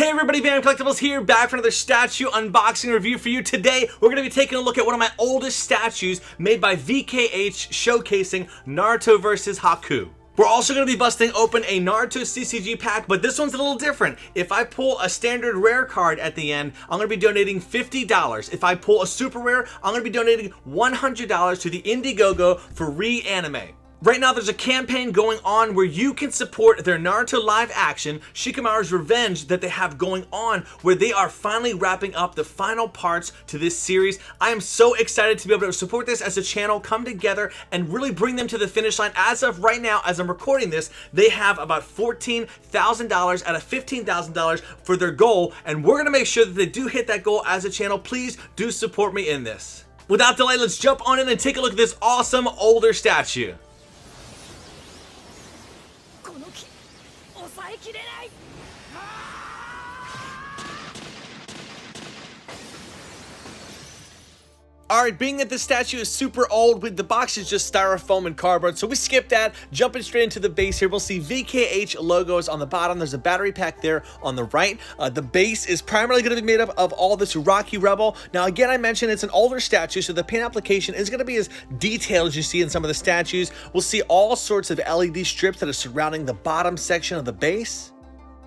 Hey everybody, Bam Collectibles here, back for another statue unboxing review for you. Today, we're going to be taking a look at one of my oldest statues made by VKH showcasing Naruto vs. Haku. We're also going to be busting open a Naruto CCG pack, but this one's a little different. If I pull a standard rare card at the end, I'm going to be donating $50. If I pull a super rare, I'm going to be donating $100 to the Indiegogo for Reanime. Right now, there's a campaign going on where you can support their Naruto live action, Shikamaru's Revenge, that they have going on, where they are finally wrapping up the final parts to this series. I am so excited to be able to support this as a channel, come together, and really bring them to the finish line. As of right now, as I'm recording this, they have about $14,000 out of $15,000 for their goal, and we're going to make sure that they do hit that goal as a channel. Please do support me in this. Without delay, let's jump on in and take a look at this awesome older statue. Alright, being that this statue is super old, the box is just styrofoam and cardboard, so we skip that. Jumping straight into the base here, we'll see VKH logos on the bottom. There's a battery pack there on the right. The base is primarily going to be made up of all this Rocky Rebel. Now again, I mentioned it's an older statue, so the paint application is going to be as detailed as you see in some of the statues. We'll see all sorts of LED strips that are surrounding the bottom section of the base.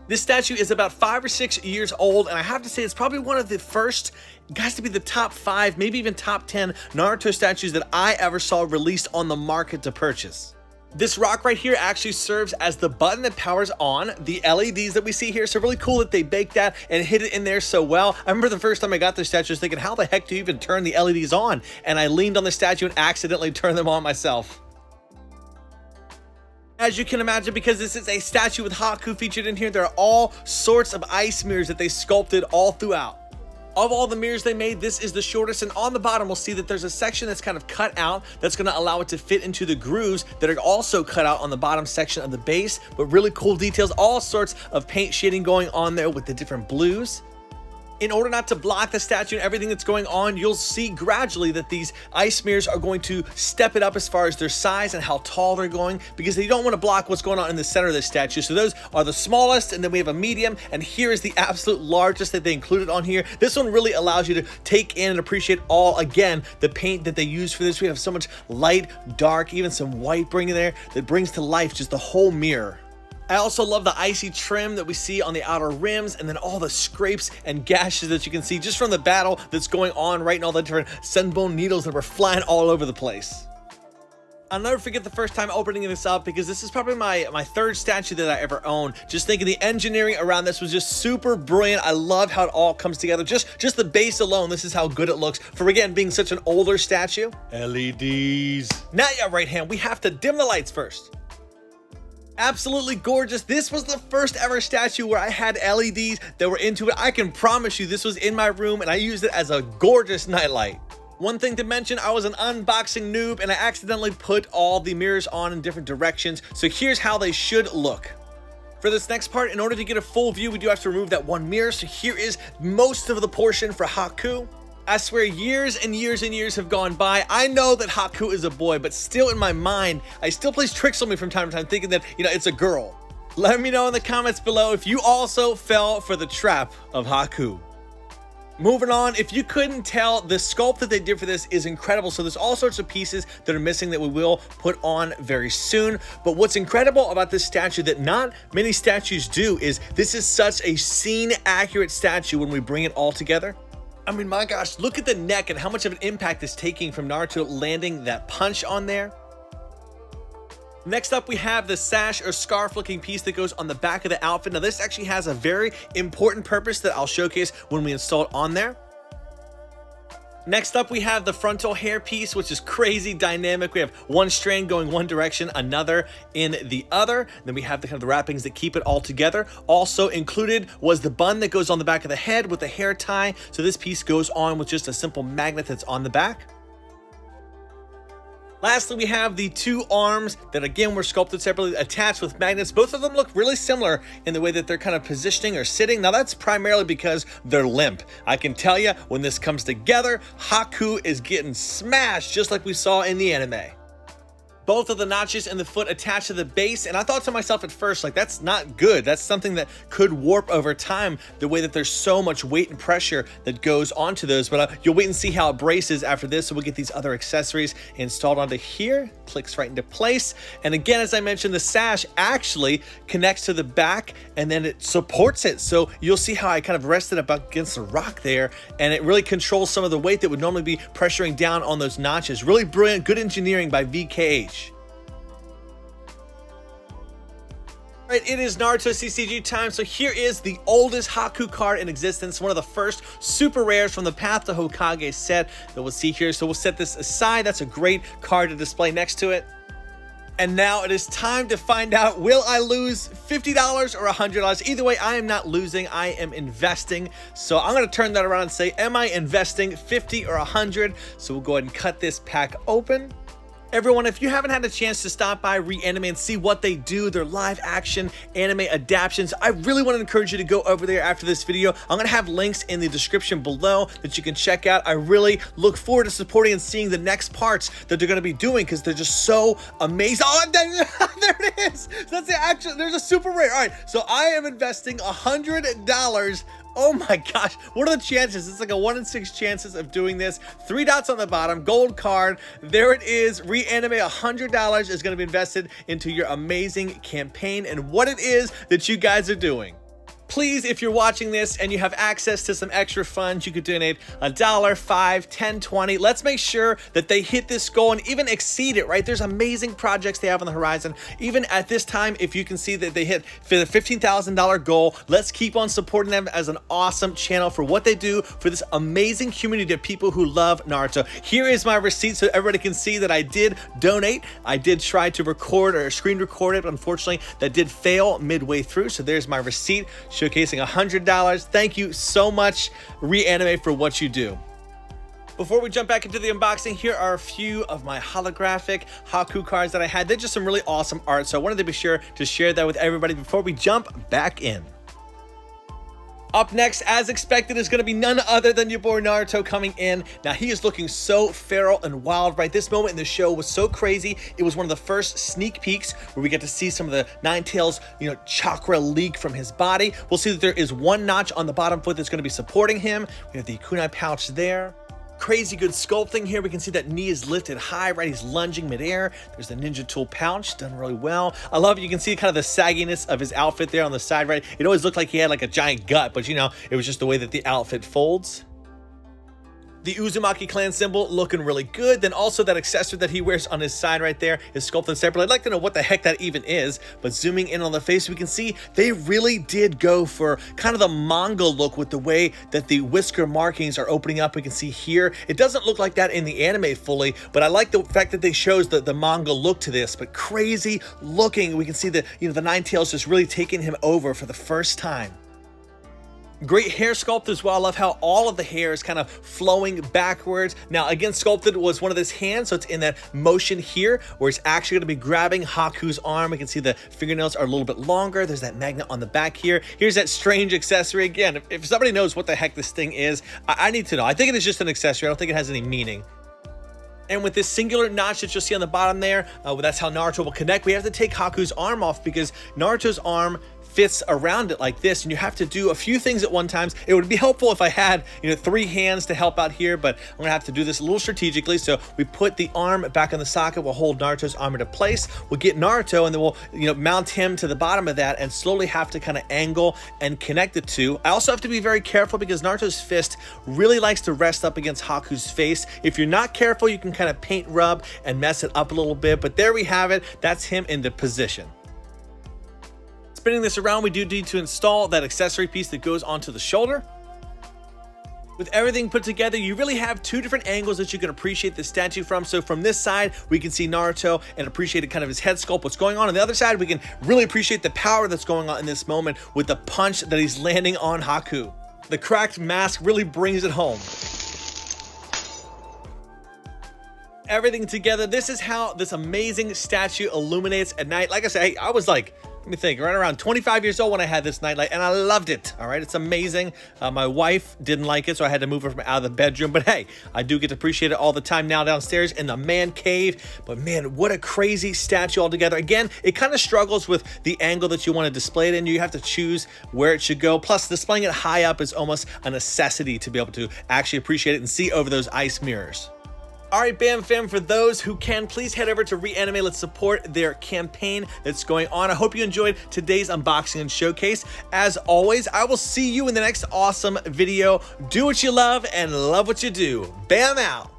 This statue is about 5 or 6 years old, and I have to say it's probably one of the first, it has to be the top 5, maybe even top 10 Naruto statues that I ever saw released on the market to purchase. This rock right here actually serves as the button that powers on the LEDs that we see here, so really cool that they baked that and hid it in there so well. I remember the first time I got this statue, I was thinking, how the heck do you even turn the LEDs on? And I leaned on the statue and accidentally turned them on myself. As you can imagine, because this is a statue with Haku featured in here, there are all sorts of ice mirrors that they sculpted all throughout. Of all the mirrors they made, this is the shortest, and on the bottom we'll see that there's a section that's kind of cut out that's going to allow it to fit into the grooves that are also cut out on the bottom section of the base, but really cool details, all sorts of paint shading going on there with the different blues. In order not to block the statue and everything that's going on, you'll see gradually that these ice mirrors are going to step it up as far as their size and how tall they're going, because they don't want to block what's going on in the center of the statue. So those are the smallest, and then we have a medium, and here is the absolute largest that they included on here. This one really allows you to take in and appreciate all, again, the paint that they use for this. We have so much light, dark, even some white bringing there that brings to life just the whole mirror. I also love the icy trim that we see on the outer rims, and then all the scrapes and gashes that you can see just from the battle that's going on right now, all the different sunbone needles that were flying all over the place. I'll never forget the first time opening this up, because this is probably my third statue that I ever owned. Just thinking the engineering around this was just super brilliant. I love how it all comes together. Just the base alone, this is how good it looks for, again, being such an older statue. LEDs. Now, yeah, right hand, we have to dim the lights first. Absolutely gorgeous. This was the first ever statue where I had LEDs that were into it. I can promise you this was in my room, and I used it as a gorgeous nightlight. One thing to mention, I was an unboxing noob and I accidentally put all the mirrors on in different directions. So here's how they should look. For this next part, in order to get a full view, we do have to remove that one mirror. So here is most of the portion for Haku. I swear, years and years and years have gone by. I know that Haku is a boy, but still in my mind, I still plays tricks on me from time to time, thinking that, you know, it's a girl. Let me know in the comments below if you also fell for the trap of Haku. Moving on, if you couldn't tell, the sculpt that they did for this is incredible. So there's all sorts of pieces that are missing that we will put on very soon. But what's incredible about this statue that not many statues do is this is such a scene accurate statue when we bring it all together. I mean, my gosh, look at the neck and how much of an impact it's taking from Naruto landing that punch on there. Next up, we have the sash or scarf looking piece that goes on the back of the outfit. Now, this actually has a very important purpose that I'll showcase when we install it on there. Next up, we have the frontal hair piece, which is crazy dynamic. We have one strand going one direction, another in the other. Then we have the kind of the wrappings that keep it all together. Also included was the bun that goes on the back of the head with the hair tie. So this piece goes on with just a simple magnet that's on the back. Lastly, we have the two arms that again were sculpted separately, attached with magnets. Both of them look really similar in the way that they're kind of positioning or sitting. Now that's primarily because they're limp. I can tell you when this comes together, Haku is getting smashed just like we saw in the anime. both of the notches in the foot attached to the base, and I thought to myself at first, like, that's not good. That's something that could warp over time, the way that there's so much weight and pressure that goes onto those, but you'll wait and see how it braces after this. So we'll get these other accessories installed onto here, clicks right into place. And again, as I mentioned, the sash actually connects to the back and then it supports it. So you'll see how I kind of rested up against the rock there, and it really controls some of the weight that would normally be pressuring down on those notches. Really brilliant, good engineering by VKH. Right, it is Naruto CCG time. So here is the oldest Haku card in existence, one of the first super rares from the Path to Hokage set that we'll see here. So we'll set this aside. That's a great card to display next to it. And now it is time to find out, will I lose $50 or $100? Either way, I am not losing, I am investing. So I'm gonna turn that around and say, am I investing 50 or 100? So we'll go ahead and cut this pack open. Everyone, if you haven't had a chance to stop by Reanime and see what they do, their live action anime adaptations, I really want to encourage you to go over there after this video. I'm going to have links in the description below that you can check out. I really look forward to supporting and seeing the next parts that they're going to be doing because they're just so amazing. Oh, there it is. That's the actual, there's a super rare. All right, so I am investing $100. Oh my gosh, what are the chances? It's like a 1 in 6 chances of doing this. 3 dots on the bottom, gold card. There it is. Reanime, $100 is going to be invested into your amazing campaign and what it is that you guys are doing. Please, if you're watching this and you have access to some extra funds, you could donate $1, $5, $10, $20. Let's make sure that they hit this goal and even exceed it, right? There's amazing projects they have on the horizon. Even at this time, if you can see that they hit the $15,000 goal, let's keep on supporting them as an awesome channel for what they do for this amazing community of people who love Naruto. Here is my receipt so everybody can see that I did donate. I did try to record or screen record it, but unfortunately that did fail midway through. So there's my receipt, showcasing $100. Thank you so much, Reanime, for what you do. Before we jump back into the unboxing, here are a few of my holographic Haku cards that I had. They're just some really awesome art, so I wanted to be sure to share that with everybody before we jump back in. Up next, as expected, is going to be none other than your boy Naruto coming in. Now, he is looking so feral and wild, right? This moment in the show was so crazy. It was one of the first sneak peeks where we get to see some of the Nine Tails, chakra leak from his body. We'll see that there is one notch on the bottom foot that's going to be supporting him. We have the kunai pouch there. Crazy good sculpting here. We can see that knee is lifted high, right? He's lunging midair. There's the ninja tool pouch, done really well. I love it. You can see kind of the sagginess of his outfit there on the side, right? It always looked like he had like a giant gut, but it was just the way that the outfit folds. The Uzumaki clan symbol looking really good. Then also that accessory that he wears on his side right there is sculpted separately. I'd like to know what the heck that even is, but zooming in on the face, we can see they really did go for kind of the manga look with the way that the whisker markings are opening up. We can see here, it doesn't look like that in the anime fully, but I like the fact that they shows the manga look to this, but crazy looking. We can see the Nine Tails just really taking him over for the first time. Great hair sculpt as well. I love how all of the hair is kind of flowing backwards. Now, again, sculpted was one of his hands, so it's in that motion here where it's actually going to be grabbing Haku's arm. We can see the fingernails are a little bit longer. There's that magnet on the back here. Here's that strange accessory. Again, if somebody knows what the heck this thing is, I need to know. I think it is just an accessory. I don't think it has any meaning. And with this singular notch that you'll see on the bottom there, that's how Naruto will connect. We have to take Haku's arm off because Naruto's arm fits around it like this, and you have to do a few things at one time. It would be helpful if I had 3 hands to help out here, but I'm gonna have to do this a little strategically. So we put the arm back on the socket. We'll hold Naruto's arm into place. We'll get Naruto, and then we'll mount him to the bottom of that and slowly have to kind of angle and connect the two. I also have to be very careful because Naruto's fist really likes to rest up against Haku's face. If you're not careful, you can kind of paint rub and mess it up a little bit, but there we have it. That's him into position. Spinning this around, we do need to install that accessory piece that goes onto the shoulder. With everything put together, you really have 2 different angles that you can appreciate the statue from. So from this side, we can see Naruto and appreciate kind of his head sculpt, what's going on. On the other side, we can really appreciate the power that's going on in this moment with the punch that he's landing on Haku. The cracked mask really brings it home. Everything together, this is how this amazing statue illuminates at night. Like I said, I was like, let me think, right around 25 years old when I had this nightlight, and I loved it. All right, it's amazing. My wife didn't like it, so I had to move her from out of the bedroom. But hey, I do get to appreciate it all the time now downstairs in the man cave. But man, what a crazy statue altogether. Again, it kind of struggles with the angle that you want to display it in. You have to choose where it should go. Plus, displaying it high up is almost a necessity to be able to actually appreciate it and see over those ice mirrors. All right, Bam Fam, for those who can, please head over to Reanimate. Let's support their campaign that's going on. I hope you enjoyed today's unboxing and showcase. As always, I will see you in the next awesome video. Do what you love and love what you do. Bam out.